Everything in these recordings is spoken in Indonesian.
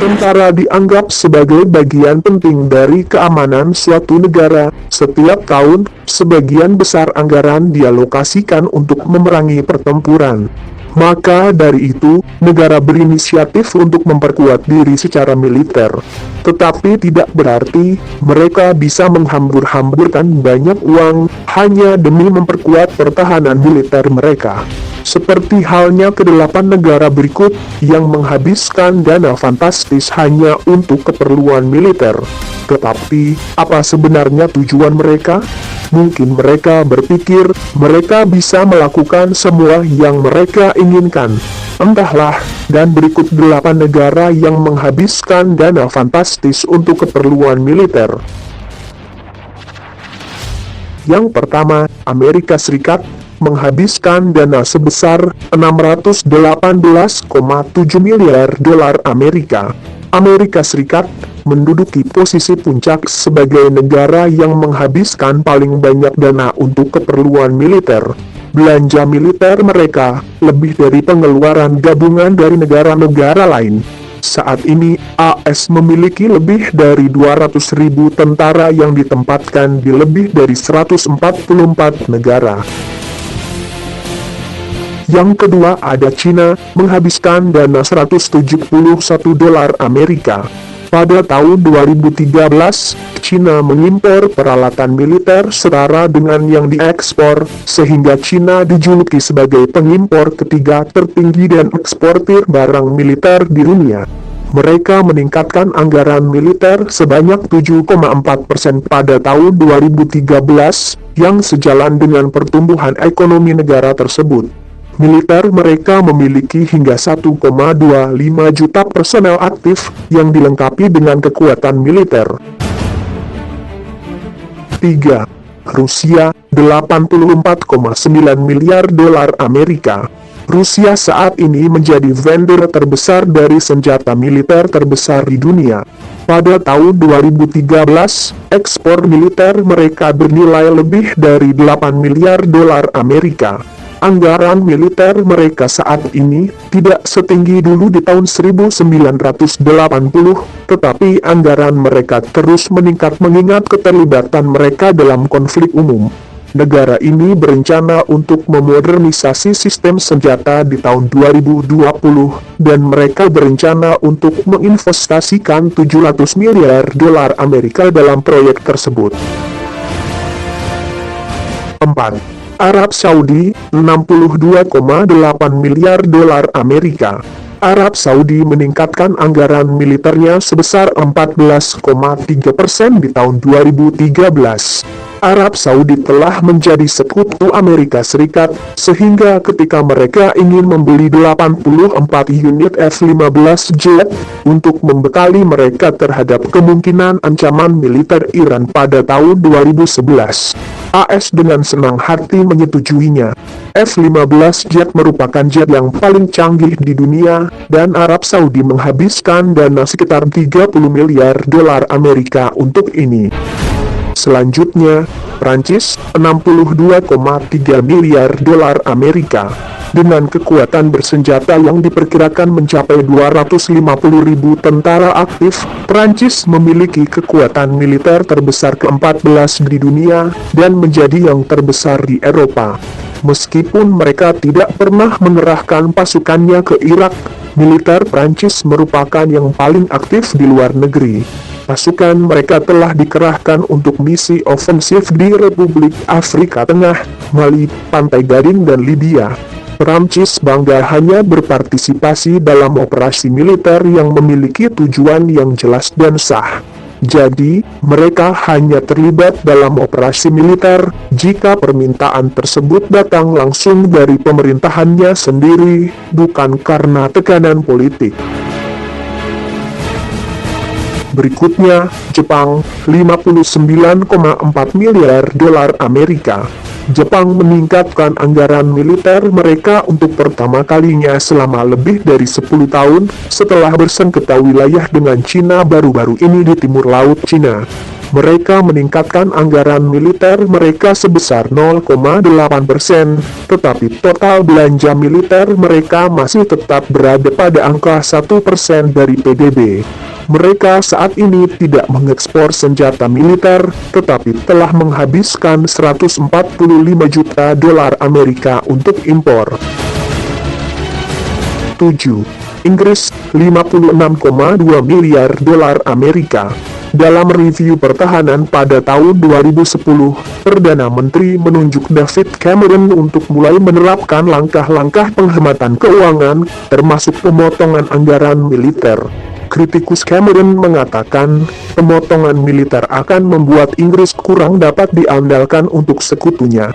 Tentara dianggap sebagai bagian penting dari keamanan suatu negara. Setiap tahun, sebagian besar anggaran dialokasikan untuk memerangi pertempuran. Maka dari itu, negara berinisiatif untuk memperkuat diri secara militer. Tetapi tidak berarti mereka bisa menghambur-hamburkan banyak uang hanya demi memperkuat pertahanan militer mereka. Seperti halnya kedelapan negara berikut yang menghabiskan dana fantastis hanya untuk keperluan militer. Tetapi, apa sebenarnya tujuan mereka? Mungkin mereka berpikir mereka bisa melakukan semua yang mereka inginkan. Entahlah, dan berikut 8 negara yang menghabiskan dana fantastis untuk keperluan militer. Yang pertama, Amerika Serikat menghabiskan dana sebesar 618,7 miliar dolar Amerika. Amerika Serikat menduduki posisi puncak sebagai negara yang menghabiskan paling banyak dana untuk keperluan militer. Belanja militer mereka lebih dari pengeluaran gabungan dari negara-negara lain. Saat ini, AS memiliki lebih dari 200.000 tentara yang ditempatkan di lebih dari 144 negara. Yang kedua ada Cina, menghabiskan dana 171 dolar Amerika. Pada tahun 2013, Cina mengimpor peralatan militer setara dengan yang diekspor, sehingga Cina dijuluki sebagai pengimpor ketiga tertinggi dan eksportir barang militer di dunia. Mereka meningkatkan anggaran militer sebanyak 7,4% pada tahun 2013, yang sejalan dengan pertumbuhan ekonomi negara tersebut. Militer mereka memiliki hingga 1,25 juta personel aktif yang dilengkapi dengan kekuatan militer. 3. Rusia, 84,9 miliar dolar Amerika. Rusia saat ini menjadi vendor terbesar dari senjata militer terbesar di dunia. Pada tahun 2013, ekspor militer mereka bernilai lebih dari 8 miliar dolar Amerika. Anggaran militer mereka saat ini tidak setinggi dulu di tahun 1980, tetapi anggaran mereka terus meningkat mengingat keterlibatan mereka dalam konflik umum. Negara ini berencana untuk memodernisasi sistem senjata di tahun 2020, dan mereka berencana untuk menginvestasikan 700 miliar dolar Amerika dalam proyek tersebut. 4. Arab Saudi, 62,8 miliar dolar Amerika. Arab Saudi meningkatkan anggaran militernya sebesar 14,3% di tahun 2013. Arab Saudi telah menjadi sekutu Amerika Serikat, sehingga ketika mereka ingin membeli 84 unit F-15 jet untuk membekali mereka terhadap kemungkinan ancaman militer Iran pada tahun 2011. AS dengan senang hati menyetujuinya. F-15 jet merupakan jet yang paling canggih di dunia, dan Arab Saudi menghabiskan dana sekitar 30 miliar dolar Amerika untuk ini. Selanjutnya, Prancis, 62,3 miliar dolar Amerika. Dengan kekuatan bersenjata yang diperkirakan mencapai 250.000 tentara aktif, Prancis memiliki kekuatan militer terbesar ke-14 di dunia, dan menjadi yang terbesar di Eropa. Meskipun mereka tidak pernah mengerahkan pasukannya ke Irak, militer Prancis merupakan yang paling aktif di luar negeri. Pasukan mereka telah dikerahkan untuk misi ofensif di Republik Afrika Tengah, Mali, Pantai Gading dan Libya. Prancis bangga hanya berpartisipasi dalam operasi militer yang memiliki tujuan yang jelas dan sah. Jadi, mereka hanya terlibat dalam operasi militer jika permintaan tersebut datang langsung dari pemerintahannya sendiri, bukan karena tekanan politik. Berikutnya, Jepang, 59,4 miliar dolar Amerika. Jepang meningkatkan anggaran militer mereka untuk pertama kalinya selama lebih dari 10 tahun setelah bersengketa wilayah dengan Cina baru-baru ini di timur laut Cina. Mereka meningkatkan anggaran militer mereka sebesar 0,8%, tetapi total belanja militer mereka masih tetap berada pada angka 1% dari PDB. Mereka saat ini tidak mengekspor senjata militer, tetapi telah menghabiskan 145 juta dolar Amerika untuk impor. 7. Inggris, 56,2 miliar dolar Amerika. Dalam review pertahanan pada tahun 2010, Perdana Menteri menunjuk David Cameron untuk mulai menerapkan langkah-langkah penghematan keuangan, termasuk pemotongan anggaran militer. Kritikus Cameron mengatakan, pemotongan militer akan membuat Inggris kurang dapat diandalkan untuk sekutunya.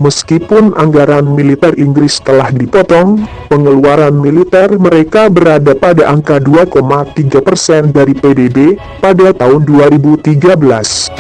Meskipun anggaran militer Inggris telah dipotong, pengeluaran militer mereka berada pada angka 2,3% dari PDB pada tahun 2013.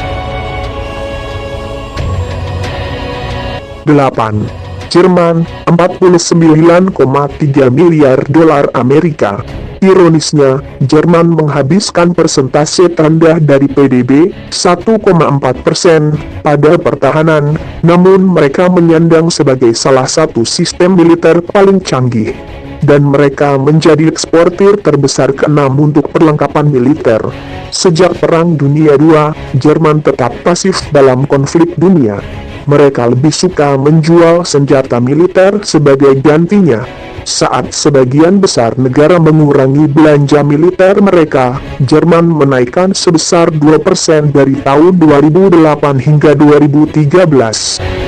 8. Jerman, 49,3 miliar dolar Amerika. Ironisnya, Jerman menghabiskan persentase terendah dari PDB, 1,4%, pada pertahanan, namun mereka menyandang sebagai salah satu sistem militer paling canggih. Dan mereka menjadi eksportir terbesar ke-6 untuk perlengkapan militer. Sejak Perang Dunia II, Jerman tetap pasif dalam konflik dunia. Mereka lebih suka menjual senjata militer sebagai gantinya. Saat sebagian besar negara mengurangi belanja militer mereka, Jerman menaikkan sebesar 2% dari tahun 2008 hingga 2013.